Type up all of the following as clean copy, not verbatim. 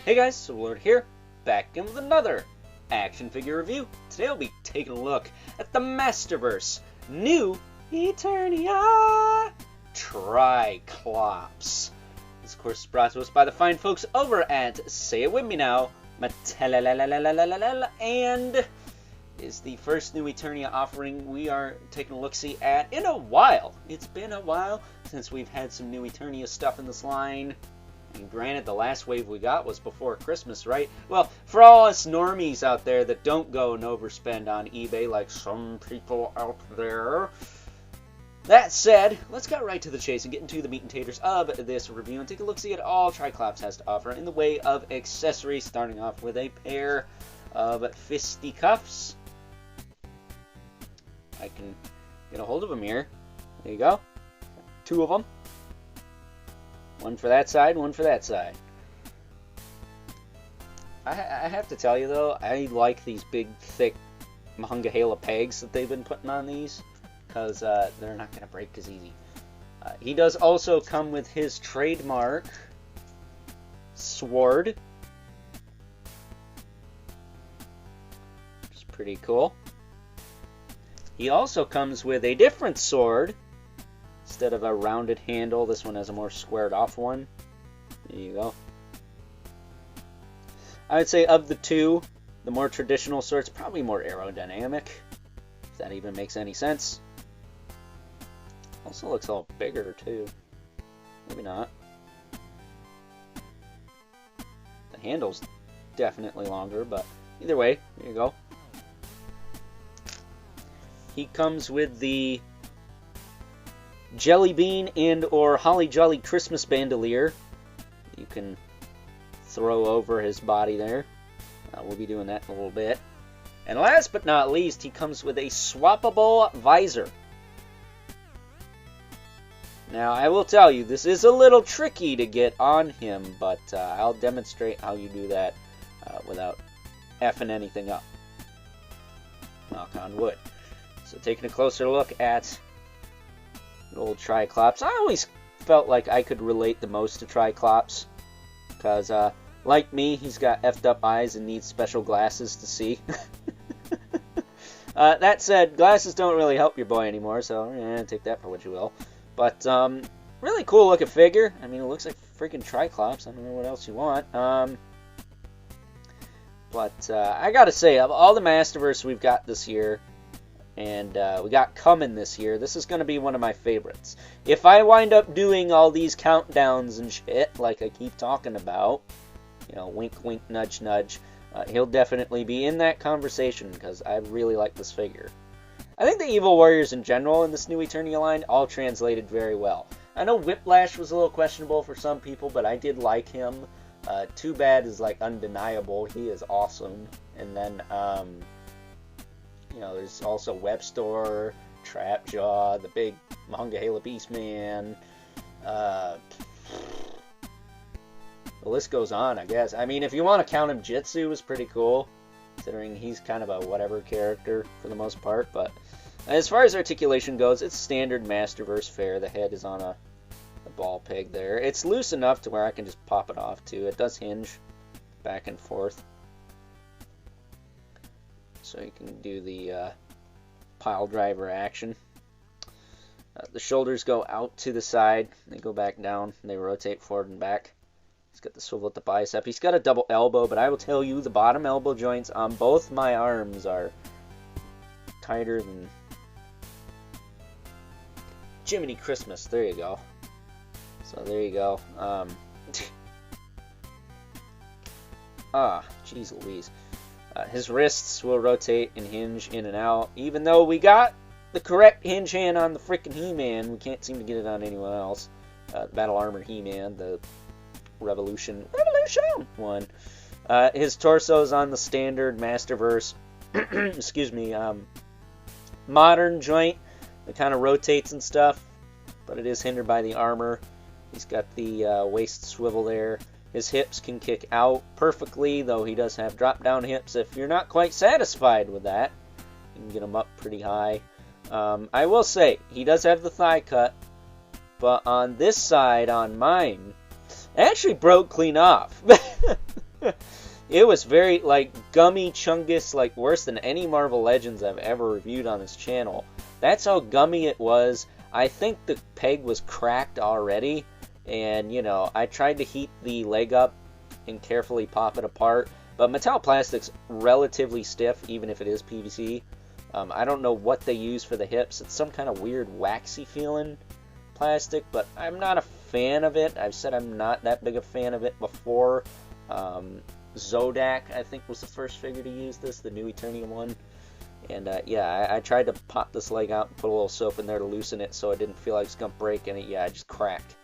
Hey guys, Sword here, back in with another action figure review. Today I'll be taking a look at the Masterverse new Eternia Tri-Klops. This, of course, is brought to us by the fine folks over at, say it with me now, Mattel, and is the first new Eternia offering we are taking a look-see at in a while. It's been a while since we've had some new Eternia stuff in this line. And granted, the last wave we got was before Christmas, right? Well, for all us normies out there that don't go and overspend on eBay like some people out there. That said, let's get right to the chase and get into the meat and taters of this review and take a look-see at all Tri-Klops has to offer in the way of accessories, starting off with a pair of fisticuffs. I can get a hold of them here. There you go. Two of them. One for that side, one for that side. I have to tell you, though, I like these big, thick Monongahela pegs that they've been putting on these, because they're not going to break as easy. He does also come with his trademark sword, which is pretty cool. He also comes with a different sword. Instead of a rounded handle, this one has a more squared off one. There you go. I would say of the two, the more traditional sword's probably more aerodynamic, if that even makes any sense. Also looks a little bigger too. Maybe not. The handle's definitely longer, but either way, there you go. He comes with the Jelly Bean and or Holly Jolly Christmas bandolier. You can throw over his body there. We'll be doing that in a little bit. And last but not least, he comes with a swappable visor. Now, I will tell you, this is a little tricky to get on him, but I'll demonstrate how you do that without effing anything up. Knock on wood. So taking a closer look at old Tri-Klops. I always felt like I could relate the most to Tri-Klops because, like me, he's got effed up eyes and needs special glasses to see. That said, glasses don't really help your boy anymore, so take that for what you will. But really cool looking figure. I mean, it looks like freaking Tri-Klops. I don't know what else you want. But I gotta say, of all the Masterverse we've got this year, and we got coming this year, this is going to be one of my favorites. If I wind up doing all these countdowns and shit, like I keep talking about, you know, wink, wink, nudge, nudge, he'll definitely be in that conversation, because I really like this figure. I think the Evil Warriors in general in this new Eternia line all translated very well. I know Whiplash was a little questionable for some people, but I did like him. Too Bad is, like, undeniable. He is awesome. And then, you know, there's also Webstore, Trapjaw, the big Monongahela Beastman. The list goes on, I guess. I mean, if you want to count him, Jitsu is pretty cool, considering he's kind of a whatever character for the most part. But as far as articulation goes, it's standard Masterverse fare. The head is on a ball peg there. It's loose enough to where I can just pop it off, too. It does hinge back and forth. So you can do the pile driver action. The shoulders go out to the side. They go back down. They rotate forward and back. He's got the swivel at the bicep. He's got a double elbow, but I will tell you, the bottom elbow joints on both my arms are tighter than Jiminy Christmas. There you go. So there you go. Jeez Louise. His wrists will rotate and hinge in and out. Even though we got the correct hinge hand on the frickin' He-Man, we can't seem to get it on anyone else. Battle Armor He-Man, the Revolution one. His torso's on the standard Masterverse, excuse me, modern joint that kind of rotates and stuff, but it is hindered by the armor. He's got the waist swivel there. His hips can kick out perfectly, though he does have drop-down hips. If you're not quite satisfied with that, you can get him up pretty high. I will say, he does have the thigh cut, but on this side, on mine, it actually broke clean off. It was very, like, gummy chungus, like, worse than any Marvel Legends I've ever reviewed on this channel. That's how gummy it was. I think the peg was cracked already, and, you know, I tried to heat the leg up and carefully pop it apart, but Mattel plastic's relatively stiff, even if it is PVC. I don't know what they use for the hips. It's some kind of weird waxy feeling plastic, but I'm not a fan of it. I've said I'm not that big a fan of it before. Zodak, I think, was the first figure to use this, the new Eternia one. And yeah, I tried to pop this leg out and put a little soap in there to loosen it so it didn't feel like it's going to break, and yeah, it just cracked.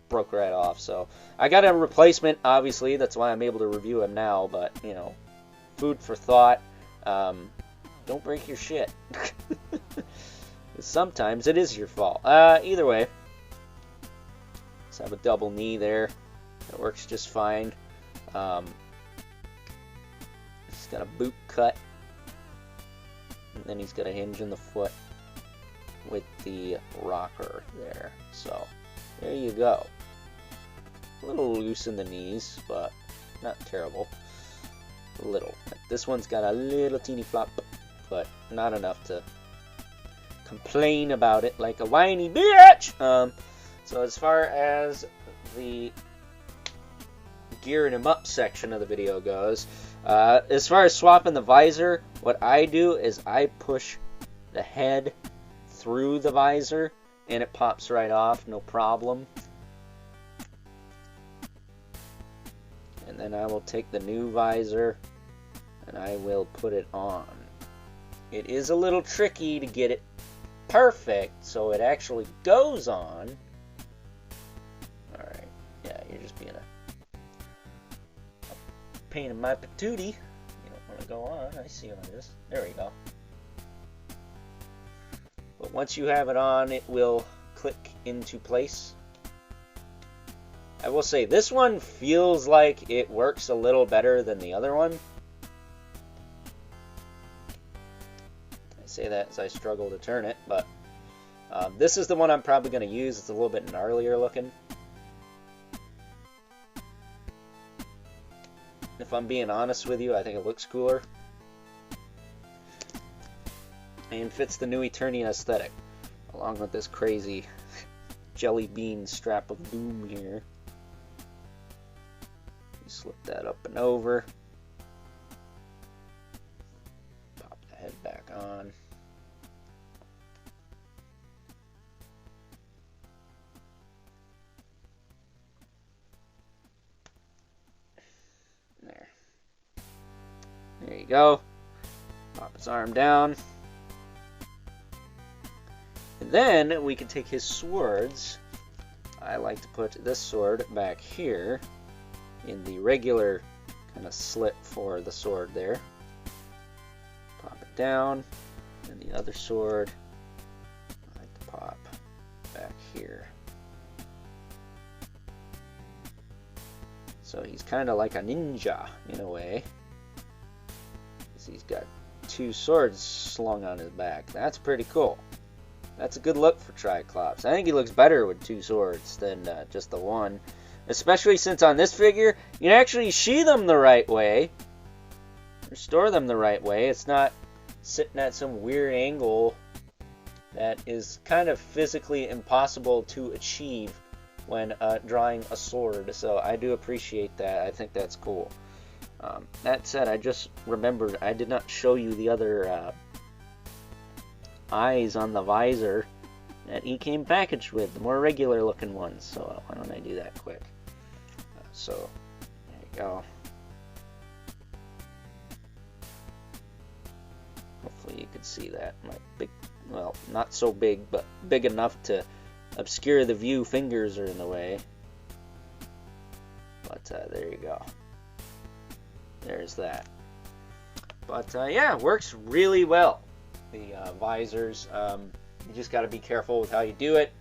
Broke right off. So I got a replacement, obviously. That's why I'm able to review him now, but, you know, food for thought. Don't break your shit. Sometimes it is your fault. Either way, let's have a double knee there. That works just fine. He's got a boot cut, and then he's got a hinge in the foot with the rocker there. So there you go. A little loose in the knees, but not terrible. A little. This one's got a little teeny flop, but not enough to complain about it like a whiny bitch. So as far as the gearing him up section of the video goes, as far as swapping the visor, what I do is I push the head through the visor and it pops right off, no problem. And then I will take the new visor and I will put it on. It is a little tricky to get it perfect so it actually goes on. Alright, yeah, you're just being a pain in my patootie. You don't want to go on. I see how it is. There we go. But once you have it on, it will click into place. I will say this one feels like it works a little better than the other one. I say that as I struggle to turn it, but this is the one I'm probably going to use. It's a little bit gnarlier looking. If I'm being honest with you, I think it looks cooler. And fits the new Eternia aesthetic, along with this crazy jelly bean strap of doom here. You slip that up and over. Pop the head back on. There you go. Pop his arm down. And then we can take his swords. I like to put this sword back here in the regular kind of slit for the sword there. Pop it down. And the other sword I like to pop back here. So he's kind of like a ninja in a way. He's got two swords slung on his back. That's pretty cool. That's a good look for Tri-Klops. I think he looks better with two swords than just the one. Especially since on this figure, you can actually sheath them the right way. Or store them the right way. It's not sitting at some weird angle that is kind of physically impossible to achieve when drawing a sword. So I do appreciate that. I think that's cool. That said, I just remembered I did not show you the other eyes on the visor that he came packaged with, the more regular looking ones. So why don't I do that quick? So there you go. Hopefully you can see that. My big, well, not so big, but big enough to obscure the view. Fingers are in the way. But there you go. There's that. But yeah, it works really well. The visors, you just got to be careful with how you do it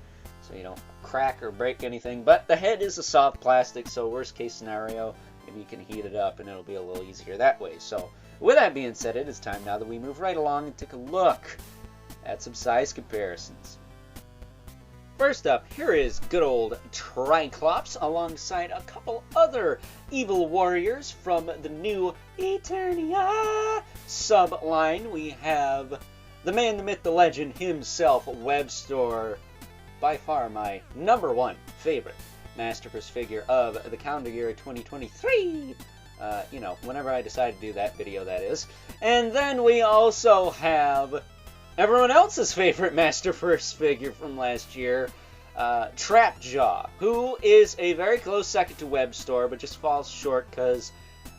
so you don't crack or break anything. But the head is a soft plastic, so worst case scenario, maybe you can heat it up and it'll be a little easier that way. So with that being said, it is time now that we move right along and take a look at some size comparisons. First up, here is good old Tri-Klops alongside a couple other evil warriors from the new Eternia sub-line. We have the man, the myth, the legend himself, Webstore. By far my #1 favorite Masterverse figure of the calendar year 2023. Whenever I decide to do that video, that is. And then we also have everyone else's favorite Masterverse figure from last year, Trapjaw, who is a very close second to Webstore, but just falls short because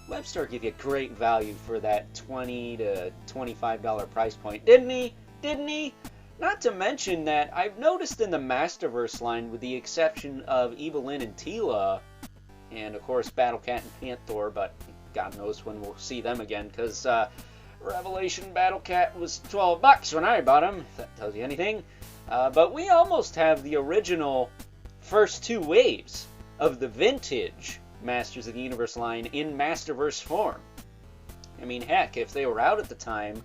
Webstore gave you great value for that $20 to $25 price point. Didn't he? Not to mention that I've noticed in the Masterverse line, with the exception of Evelyn and Tila, and of course Battlecat and Panther, but God knows when we'll see them again, because Revelation Battlecat was $12 when I bought him, if that tells you anything. But we almost have the original first 2 waves of the vintage Masters of the Universe line in Masterverse form. I mean, heck, if they were out at the time,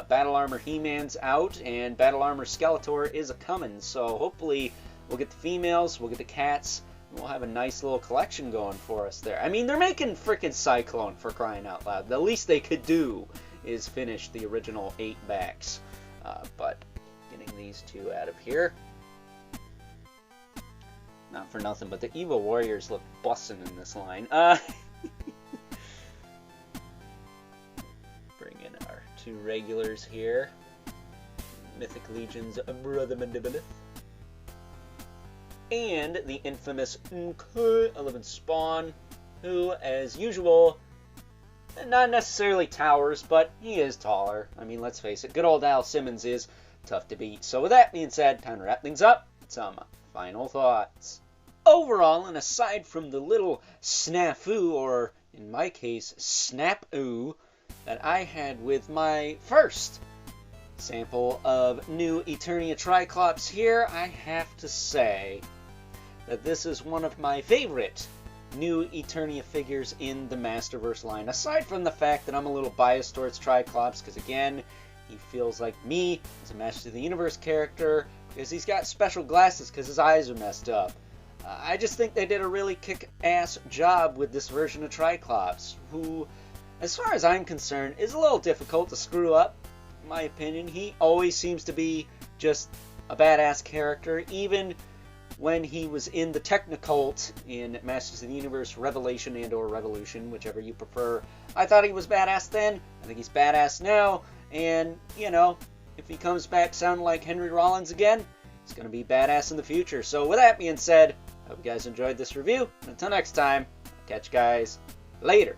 Battle Armor He-Man's out, and Battle Armor Skeletor is a-coming, so hopefully we'll get the females, we'll get the cats, and we'll have a nice little collection going for us there. I mean, they're making frickin' Cyclone, for crying out loud. The least they could do is finish the original 8 backs. But getting these 2 out of here. Not for nothing, but the Evil Warriors look bussin' in this line. Bring in our 2 regulars here. Mythic Legion's Brother Mandibilith. And the infamous 11 Spawn, who, as usual, not necessarily towers, but he is taller. I mean, let's face it, good old Al Simmons is tough to beat. So with that being said, time to wrap things up. Some final thoughts. Overall, and aside from the little snafu, or in my case, snap-oo, that I had with my first sample of new Eternia Tri-Klops here, I have to say that this is one of my favorite new Eternia figures in the Masterverse line. Aside from the fact that I'm a little biased towards Tri-Klops, because again, he feels like me as a Master of the Universe character, because he's got special glasses because his eyes are messed up. I just think they did a really kick-ass job with this version of Tri-Klops, who, as far as I'm concerned, is a little difficult to screw up, in my opinion. He always seems to be just a badass character, even when he was in the Technicult in Masters of the Universe Revelation and or Revolution, whichever you prefer. I thought he was badass then. I think he's badass now. And, if he comes back sounding like Henry Rollins again, he's going to be badass in the future. So with that being said, I hope you guys enjoyed this review. And until next time, I'll catch you guys later.